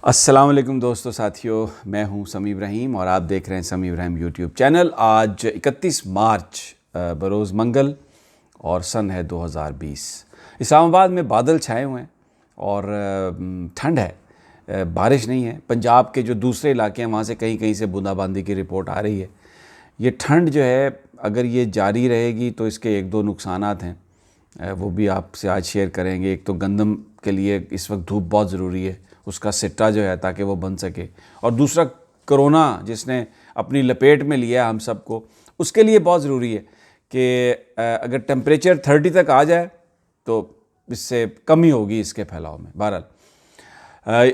अस्सलाम वालेकुम दोस्तों साथियों, मैं हूं समी इब्राहिम और आप देख रहे हैं समी इब्राहिम यूट्यूब चैनल। आज 31 मार्च बरोज़ मंगल और सन है 2020। इस्लामाबाद में बादल छाए हुए हैं और ठंड है, बारिश नहीं है। पंजाब के जो दूसरे इलाके हैं वहाँ से कहीं कहीं से बूंदाबांदी की रिपोर्ट आ रही है। ये ठंड जो है अगर ये जारी रहेगी तो इसके एक दो नुकसानात हैं, वो भी आपसे आज शेयर करेंगे। एक तो गंदम के लिए इस वक्त धूप बहुत ज़रूरी है, उसका सिट्टा जो है ताकि वो बन सके, और दूसरा कोरोना जिसने अपनी लपेट में लिया हम सबको, उसके लिए बहुत ज़रूरी है कि अगर टेम्परेचर 30 तक आ जाए तो इससे कमी होगी इसके फैलाव में। बहरहाल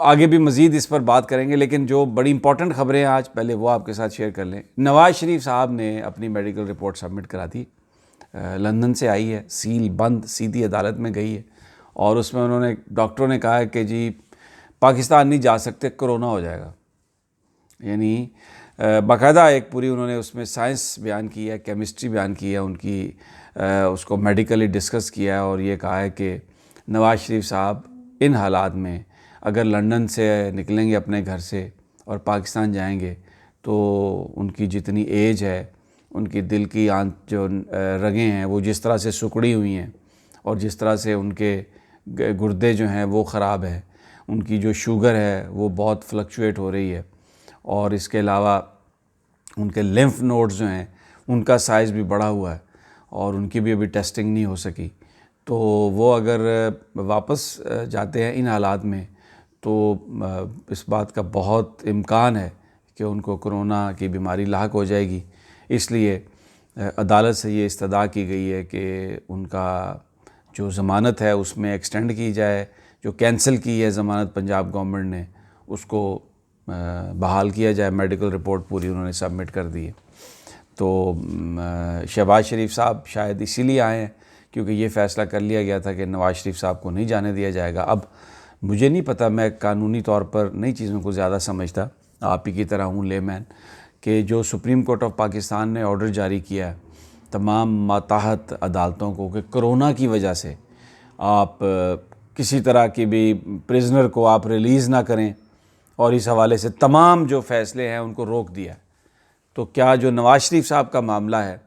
आगे भी मज़ीद इस पर बात करेंगे, लेकिन जो बड़ी इंपॉर्टेंट ख़बरें हैं आज पहले वो आपके साथ शेयर कर लें। नवाज़ शरीफ साहब ने अपनी मेडिकल रिपोर्ट सबमिट करा दी, लंदन से आई है, सील बंद, सीधी अदालत में गई है और उसमें उन्होंने डॉक्टरों ने कहा है कि जी पाकिस्तान नहीं जा सकते, कोरोना हो जाएगा। यानी बाकायदा एक पूरी उन्होंने उसमें साइंस बयान की है, केमिस्ट्री बयान की है उनकी, उसको मेडिकली डिस्कस किया है और ये कहा है कि नवाज़ शरीफ साहब इन हालात में अगर लंदन से निकलेंगे अपने घर से और पाकिस्तान जाएंगे तो उनकी जितनी एज है, उनकी दिल की जो रगें हैं वो जिस तरह से सिकुड़ी हुई हैं और जिस तरह से उनके गुर्दे जो हैं वो ख़राब है, उनकी जो शुगर है वो बहुत फ्लक्चुएट हो रही है, और इसके अलावा उनके लिम्फ नोड्स जो हैं उनका साइज़ भी बढ़ा हुआ है और उनकी भी अभी टेस्टिंग नहीं हो सकी। तो वो अगर वापस जाते हैं इन हालात में तो इस बात का बहुत इम्कान है कि उनको कोरोना की बीमारी लाहक हो जाएगी। इसलिए अदालत से ये इस्तदा की गई है कि उनका जो ज़मानत है उसमें एक्सटेंड की जाए, जो कैंसिल की है ज़मानत पंजाब गवर्नमेंट ने उसको बहाल किया जाए। मेडिकल रिपोर्ट पूरी उन्होंने सबमिट कर दी है। तो शहबाज शरीफ साहब शायद इसीलिए आए हैं क्योंकि ये फ़ैसला कर लिया गया था कि नवाज़ शरीफ साहब को नहीं जाने दिया जाएगा। अब मुझे नहीं पता, मैं कानूनी तौर पर नई चीज़ों को ज़्यादा समझता, आप ही की तरह हूँ लेमैन, कि जो सुप्रीम कोर्ट ऑफ पाकिस्तान ने ऑर्डर जारी किया है तमाम माताहत अदालतों को कि कोरोना की वजह से आप किसी तरह की भी प्रिजनर को आप रिलीज़ ना करें, और इस हवाले से तमाम जो फ़ैसले हैं उनको रोक दिया। तो क्या जो नवाज़ शरीफ साहब का मामला है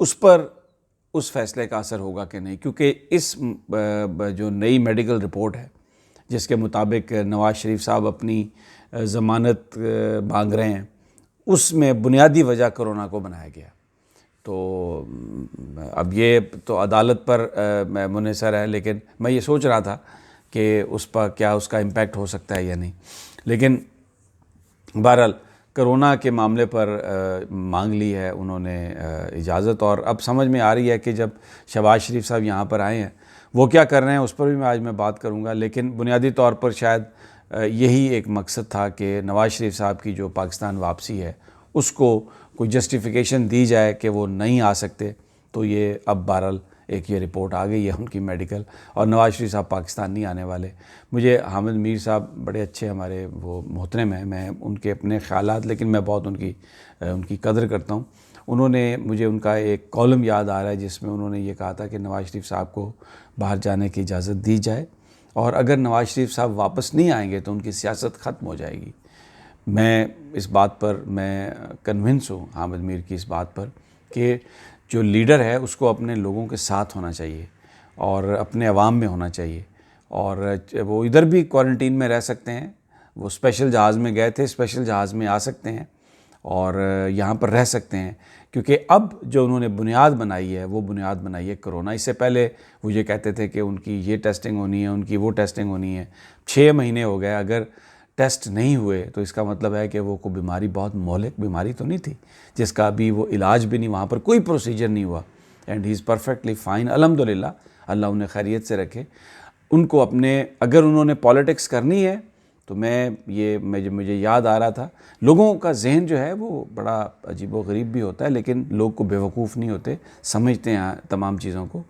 उस पर उस फ़ैसले का असर होगा कि नहीं, क्योंकि इस जो नई मेडिकल रिपोर्ट है जिसके मुताबिक नवाज़ शरीफ साहब अपनी ज़मानत मांग रहे हैं उसमें बुनियादी वजह कोरोना को बनाया गया। तो अब ये तो अदालत पर मुनहसर है, लेकिन मैं ये सोच रहा था कि उस पर क्या उसका इम्पैक्ट हो सकता है या नहीं। लेकिन बहरहाल कोरोना के मामले पर मांग ली है उन्होंने इजाज़त, और अब समझ में आ रही है कि जब शहबाज शरीफ साहब यहाँ पर आए हैं वो क्या कर रहे हैं उस पर भी आज मैं बात करूँगा। लेकिन बुनियादी तौर पर शायद यही एक मकसद था कि नवाज़ शरीफ साहब की जो पाकिस्तान वापसी है उसको कोई जस्टिफ़िकेशन दी जाए कि वो नहीं आ सकते। तो ये अब बहरहाल एक ये रिपोर्ट आ गई है उनकी मेडिकल, और नवाज़ शरीफ साहब पाकिस्तान नहीं आने वाले। मुझे हामिद मीर साहब बड़े अच्छे हमारे वो मोहतरम हैं, मैं उनके अपने ख़यालात, लेकिन मैं बहुत उनकी कदर करता हूँ। उन्होंने मुझे उनका एक कॉलम याद आ रहा है जिसमें उन्होंने ये कहा था कि नवाज़ शरीफ साहब को बाहर जाने की इजाज़त दी जाए, और अगर नवाज़ शरीफ साहब वापस नहीं आएंगे तो उनकी सियासत ख़त्म हो जाएगी। मैं इस बात पर मैं कन्विंस हूँ, हामिद मीर की इस बात पर, कि जो लीडर है उसको अपने लोगों के साथ होना चाहिए और अपने अवाम में होना चाहिए, और वो इधर भी क्वारंटीन में रह सकते हैं। वो स्पेशल जहाज़ में गए थे, स्पेशल जहाज़ में आ सकते हैं और यहाँ पर रह सकते हैं, क्योंकि अब जो उन्होंने बुनियाद बनाई है वो बुनियाद बनाई है कोरोना। इससे पहले वो ये कहते थे कि उनकी ये टेस्टिंग होनी है, उनकी वो टेस्टिंग होनी है। 6 महीने हो गए, अगर टेस्ट नहीं हुए तो इसका मतलब है कि वो कोई बीमारी, बहुत मौलिक बीमारी तो नहीं थी जिसका अभी वो इलाज भी नहीं, वहाँ पर कोई प्रोसीजर नहीं हुआ, and he is perfectly fine अल्हम्दुलिल्लाह, अल्लाह उन्हें खैरियत से रखे। उनको अपने, अगर उन्होंने पॉलिटिक्स करनी है तो मुझे याद आ रहा था, लोगों का जहन जो है वो बड़ा अजीब व गरीब भी होता है, लेकिन लोग को बेवकूफ़ नहीं होते, समझते हैं तमाम चीज़ों को।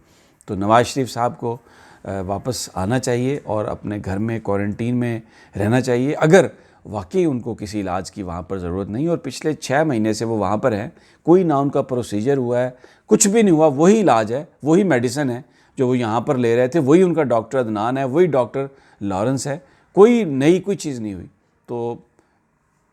तो नवाज़ शरीफ साहब को वापस आना चाहिए और अपने घर में क्वारंटीन में रहना चाहिए अगर वाकई उनको किसी इलाज की वहाँ पर ज़रूरत नहीं। और पिछले 6 महीने से वो वहाँ पर हैं, कोई ना उनका प्रोसीजर हुआ है, कुछ भी नहीं हुआ, वही इलाज है, वही मेडिसिन है जो वो यहाँ पर ले रहे थे, वही उनका डॉक्टर अदनान है, वही डॉक्टर लॉरेंस है, कोई चीज़ नहीं हुई। तो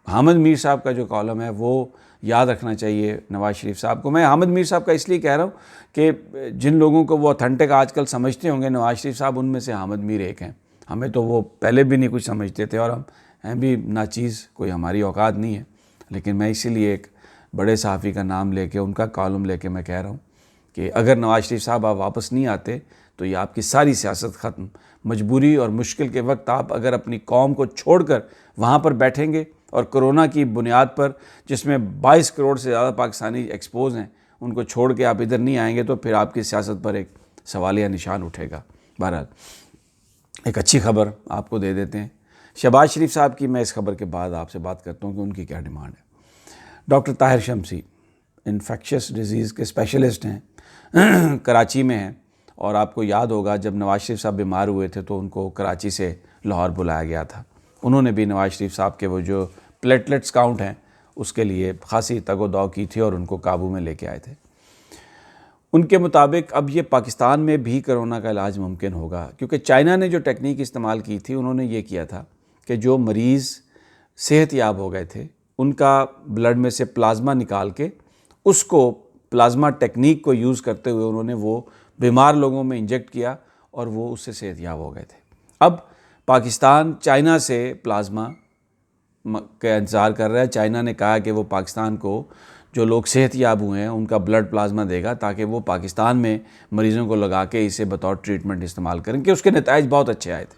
हामिद मीर साहब का जो कॉलम है वो याद रखना चाहिए नवाज़ शरीफ साहब को। मैं हामिद मीर साहब का इसलिए कह रहा हूँ कि जिन लोगों को वो ऑथेंटिक आजकल समझते होंगे नवाज़ शरीफ साहब, उनमें से हामिद मीर एक हैं। हमें तो वो पहले भी नहीं कुछ समझते थे और हम हैं भी नाचीज़, कोई हमारी औकात नहीं है। लेकिन मैं इसीलिए एक बड़े सहाफ़ी का नाम लेके, उनका कॉलम लेके मैं कह रहा हूँ कि अगर नवाज़ शरीफ साहब आप वापस नहीं आते तो ये आपकी सारी सियासत ख़त्म। मजबूरी और मुश्किल के वक्त आप अगर अपनी कौम को छोड़कर वहाँ पर बैठेंगे और कोरोना की बुनियाद पर, जिसमें 22 करोड़ से ज़्यादा पाकिस्तानी एक्सपोज हैं, उनको छोड़ के आप इधर नहीं आएंगे तो फिर आपकी सियासत पर एक सवालिया निशान उठेगा। बहरहाल एक अच्छी खबर आपको दे देते हैं। शहबाज शरीफ साहब की मैं इस खबर के बाद आपसे बात करता हूँ कि उनकी क्या डिमांड है। डॉक्टर ताहिर शमसी इन्फेक्शियस डिजीज़ के स्पेशलिस्ट हैं, कराची में हैं। और आपको याद होगा जब नवाज़ शरीफ साहब बीमार हुए थे तो उनको कराची से लाहौर बुलाया गया था। उन्होंने भी नवाज़ शरीफ साहब के वो जो प्लेटलेट्स काउंट हैं उसके लिए खासी तगोदौ की थी और उनको काबू में लेके आए थे। उनके मुताबिक अब ये पाकिस्तान में भी कोरोना का इलाज मुमकिन होगा, क्योंकि चाइना ने जो टेक्निक इस्तेमाल की थी, उन्होंने ये किया था कि जो मरीज़ सेहतयाब हो गए थे उनका ब्लड में से प्लाज्मा निकाल के उसको प्लाज्मा टेक्निक को यूज़ करते हुए उन्होंने वो बीमार लोगों में इंजेक्ट किया और वो उससे सेहतयाब हो गए थे। अब पाकिस्तान चाइना से प्लाज्मा का इंतज़ार कर रहा है। चाइना ने कहा कि वो पाकिस्तान को जो लोग सेहतयाब हुए हैं उनका ब्लड प्लाज्मा देगा ताकि वो पाकिस्तान में मरीज़ों को लगा के इसे बतौर ट्रीटमेंट इस्तेमाल करें, कि उसके नताइज बहुत अच्छे आए थे।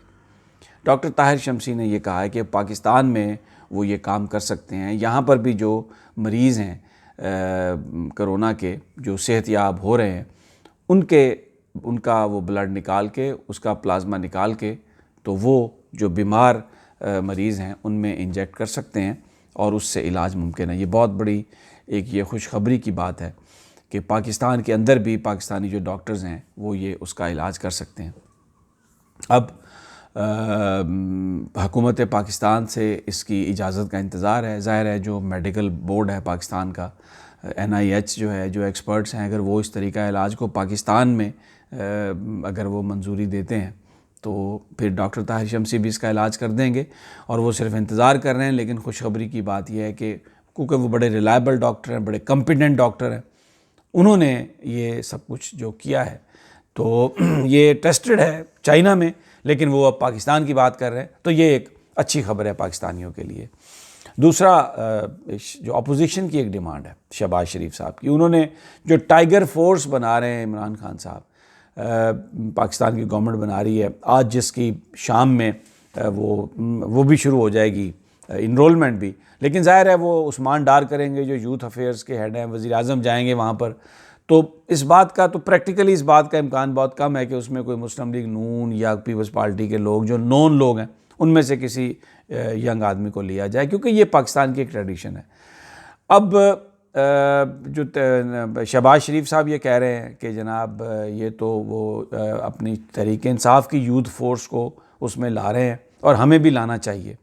डॉक्टर ताहिर शमसी ने यह कहा है कि पाकिस्तान में वो ये काम कर सकते हैं। यहाँ पर भी जो मरीज़ हैं कोरोना के, जो सेहतयाब हो रहे हैं, उनका वो ब्लड निकाल के, उसका प्लाज्मा निकाल के, तो वो जो बीमार मरीज़ हैं उनमें इंजेक्ट कर सकते हैं और उससे इलाज मुमकिन है। ये बहुत बड़ी एक ये खुशखबरी की बात है कि पाकिस्तान के अंदर भी पाकिस्तानी जो डॉक्टर्स हैं वो ये उसका इलाज कर सकते हैं। अब हुकूमत पाकिस्तान से इसकी इजाज़त का इंतज़ार है। ज़ाहिर है जो मेडिकल बोर्ड है पाकिस्तान का, NIH जो है, जो एक्सपर्ट्स हैं, अगर वो इस तरीक़ा इलाज को पाकिस्तान में अगर वो मंजूरी देते हैं तो फिर डॉक्टर ताहिर शमसी भी इसका इलाज कर देंगे और वो सिर्फ इंतज़ार कर रहे हैं। लेकिन खुशखबरी की बात यह है कि क्योंकि वो बड़े रिलायबल डॉक्टर हैं, बड़े कॉम्पिटेंट डॉक्टर हैं, उन्होंने ये सब कुछ जो किया है तो ये टेस्टेड है चाइना में, लेकिन वो अब पाकिस्तान की बात कर रहे हैं, तो ये एक अच्छी खबर है पाकिस्तानियों के लिए। दूसरा, जो अपोजिशन की एक डिमांड है शहबाज शरीफ साहब की, उन्होंने जो टाइगर फोर्स बना रहे हैं इमरान खान साहब, पाकिस्तान की गवर्नमेंट बना रही है, आज जिसकी शाम में वो भी शुरू हो जाएगी इनरोलमेंट भी। लेकिन ज़ाहिर है वो उस्मान डार करेंगे जो यूथ अफेयर्स के हेड हैं, वज़ीर आज़म जाएंगे वहाँ पर, तो इस बात का तो प्रैक्टिकली इस बात का इम्कान बहुत कम है कि उसमें कोई मुस्लिम लीग नून या पीपल्स पार्टी के लोग, जो नॉन लोग हैं, उनमें से किसी यंग आदमी को लिया जाए, क्योंकि ये पाकिस्तान की एक ट्रेडिशन है। अब जो शहबाज शरीफ साहब ये कह रहे हैं कि जनाब ये तो वो अपनी तहरीक इंसाफ की यूथ फोर्स को उसमें ला रहे हैं और हमें भी लाना चाहिए।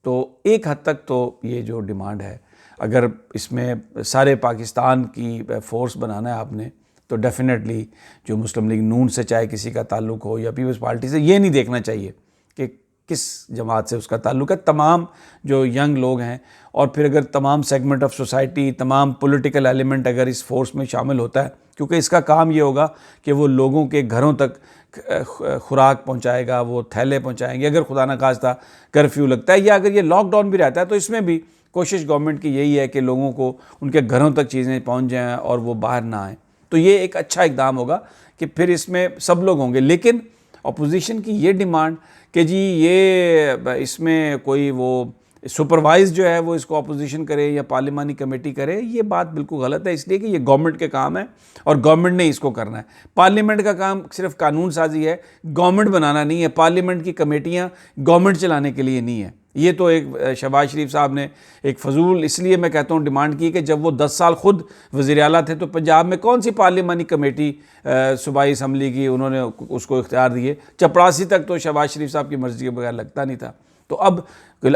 तो एक हद तक तो ये जो डिमांड है, अगर इसमें सारे पाकिस्तान की फ़ोर्स बनाना है आपने, तो डेफिनेटली जो मुस्लिम लीग नून से चाहे किसी का ताल्लुक़ हो या पीपल्स पार्टी से, ये नहीं देखना चाहिए कि किस जमात से उसका ताल्लुक़ है। तमाम जो यंग लोग हैं और फिर अगर तमाम सेगमेंट ऑफ सोसाइटी, तमाम पॉलिटिकल एलिमेंट अगर इस फोर्स में शामिल होता है, क्योंकि इसका काम ये होगा कि वो लोगों के घरों तक खुराक पहुंचाएगा, वो थैले पहुंचाएंगे। अगर खुदा न खास्ता कर्फ्यू लगता है या अगर ये लॉकडाउन भी रहता है, तो इसमें भी कोशिश गवर्नमेंट की यही है कि लोगों को उनके घरों तक चीज़ें पहुंच जाएं और वो बाहर ना आएँ। तो ये एक अच्छा इक़दाम होगा कि फिर इसमें सब लोग होंगे। लेकिन अपोजिशन की ये डिमांड कि जी ये इसमें कोई वो सुपरवाइज जो है वो इसको अपोजिशन करे या पार्लिमानी कमेटी करे, ये बात बिल्कुल गलत है। इसलिए कि ये गवर्नमेंट के काम है और गवर्नमेंट ने इसको करना है। पार्लियामेंट का काम सिर्फ कानून साजी है, गवर्नमेंट बनाना नहीं है। पार्लियामेंट की कमेटियाँ गवर्नमेंट चलाने के लिए नहीं है। ये तो एक शहबाज शरीफ साहब ने एक फजूल, इसलिए मैं कहता हूँ, डिमांड की कि जब वो 10 साल खुद वज़ीर आला थे तो पंजाब में कौन सी पार्लियामानी कमेटी सूबाई असम्बली की उन्होंने उसको इख्तियार दिए। चपरासी तक तो शहबाज शरीफ साहब की मर्ज़ी के बगैर लगता नहीं था। तो अब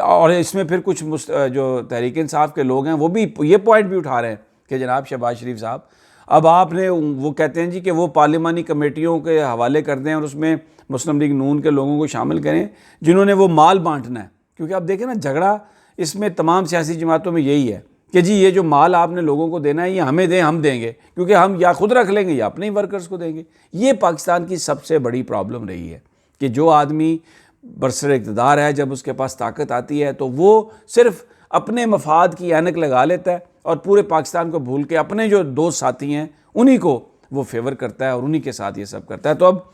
और इसमें फिर कुछ जो तहरीक इंसाफ के लोग हैं वो भी ये पॉइंट भी उठा रहे हैं कि जनाब शहबाज शरीफ साहब अब आपने वो कहते हैं जी कि वो पार्लिमानी कमेटियों के हवाले कर दें और उसमें मुस्लिम लीग नून के लोगों को शामिल करें जिन्होंने वो माल बांटना है। क्योंकि आप देखें ना, झगड़ा इसमें तमाम सियासी जमातों में यही है कि जी ये जो माल आपने लोगों को देना है ये हमें दें, हम देंगे, क्योंकि हम या खुद रख लेंगे या अपने ही वर्कर्स को देंगे। ये पाकिस्तान की सबसे बड़ी प्रॉब्लम रही है कि जो आदमी बरसर इक़्तिदार है, जब उसके पास ताकत आती है तो वो सिर्फ अपने मफाद की ऐनक लगा लेता है और पूरे पाकिस्तान को भूल के अपने जो दोस्त साथी हैं उन्हीं को वो फेवर करता है और उन्हीं के साथ ये सब करता है। तो अब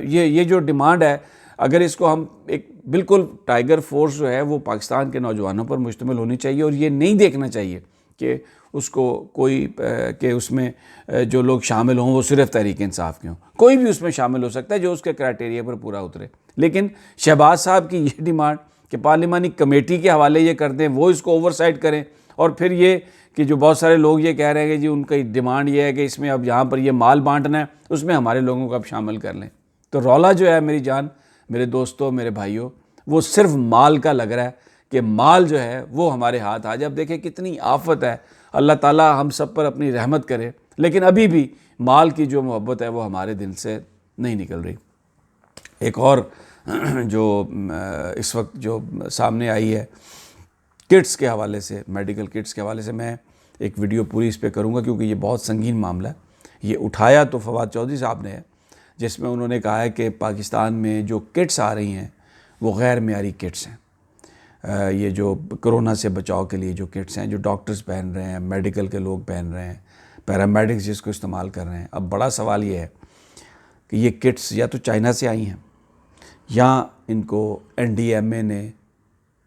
ये जो डिमांड है, अगर इसको हम एक बिल्कुल टाइगर फोर्स जो है वो पाकिस्तान के नौजवानों पर मुश्तमिल होनी चाहिए और ये नहीं देखना चाहिए कि उसको कोई कि उसमें जो लोग शामिल हों वो सिर्फ तहरीक इंसाफ के हों। कोई भी उसमें शामिल हो सकता है जो उसके क्राइटेरिया पर पूरा उतरे। लेकिन शहबाज साहब की ये डिमांड कि पार्लिमानी कमेटी के हवाले ये कर दें, वो इसको ओवरसाइट करें, और फिर ये कि जो बहुत सारे लोग ये कह रहे हैं कि जी उनकी डिमांड ये है कि इसमें अब यहाँ पर ये माल बांटना है, उसमें हमारे लोगों को अब शामिल कर लें। तो रौला जो है मेरी जान, मेरे दोस्तों, मेरे भाइयों, वो सिर्फ माल का लग रहा है कि माल जो है वो हमारे हाथ आ जाए। अब देखें कितनी आफत है, अल्लाह ताला हम सब पर अपनी रहमत करे, लेकिन अभी भी माल की जो मोहब्बत है वो हमारे दिल से नहीं निकल रही। एक और जो इस वक्त जो सामने आई है किट्स के हवाले से, मेडिकल किट्स के हवाले से, मैं एक वीडियो पूरी इस पर करूँगा क्योंकि ये बहुत संगीन मामला है। ये उठाया तो फवाद चौधरी साहब ने है, जिसमें उन्होंने कहा है कि पाकिस्तान में जो किट्स आ रही हैं वो गैर मेयारी किट्स हैं। ये जो कोरोना से बचाव के लिए जो किट्स हैं, जो डॉक्टर्स पहन रहे हैं, मेडिकल के लोग पहन रहे हैं, पैरामेडिक्स जिसको इस्तेमाल कर रहे हैं। अब बड़ा सवाल ये है कि ये किट्स या तो चाइना से आई हैं या इनको NDMA ने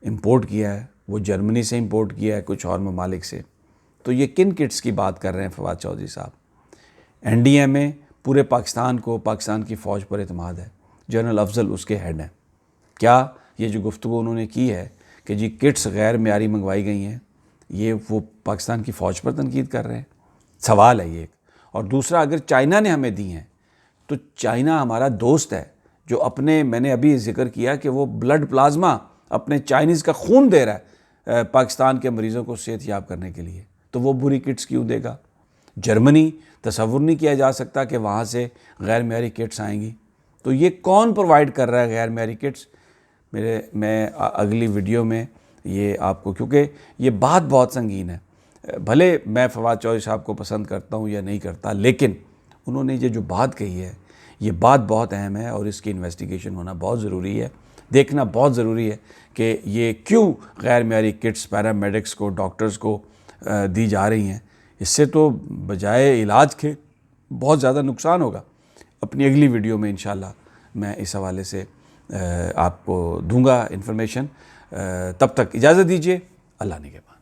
इंपोर्ट किया है, वो जर्मनी से इंपोर्ट किया है, कुछ और ममालिक से। तो ये किन किट्स की बात कर रहे हैं फवाद चौधरी साहब? NDMA पूरे पाकिस्तान को, पाकिस्तान की फ़ौज पर एतमाद है, जनरल अफजल उसके हेड हैं। क्या ये जो गुफ्तगू उन्होंने की है कि जी किट्स गैर मेयारी मंगवाई गई हैं, ये वो पाकिस्तान की फ़ौज पर तनकीद कर रहे हैं? सवाल है ये एक। और दूसरा, अगर चाइना ने हमें दी हैं तो चाइना हमारा दोस्त है जो अपने, मैंने अभी जिक्र किया कि वो ब्लड प्लाज्मा अपने चाइनीज़ का खून दे रहा है पाकिस्तान के मरीज़ों को सेहतयाब करने के लिए, तो वो बुरी किट्स क्यों देगा? जर्मनी, तसव्वुर नहीं किया जा सकता कि वहाँ से गैर मेयारी किट्स आएंगी। तो ये कौन प्रोवाइड कर रहा है गैर मेयारी किट्स? मैं अगली वीडियो में ये आपको, क्योंकि ये बात बहुत संगीन है। भले मैं फवाद चौधरी साहब को पसंद करता हूँ या नहीं करता, लेकिन उन्होंने ये जो बात कही है ये बात बहुत अहम है और इसकी इन्वेस्टिगेशन होना बहुत ज़रूरी है, देखना बहुत ज़रूरी है कि ये क्यों गैर मेयारी किट्स पैरामेडिक्स को, डॉक्टर्स को दी जा रही हैं। इससे तो बजाय इलाज के बहुत ज़्यादा नुकसान होगा। अपनी अगली वीडियो में इंशाल्लाह मैं इस हवाले से आपको दूंगा इन्फॉर्मेशन। तब तक इजाज़त दीजिए, अल्लाह ने के बाद।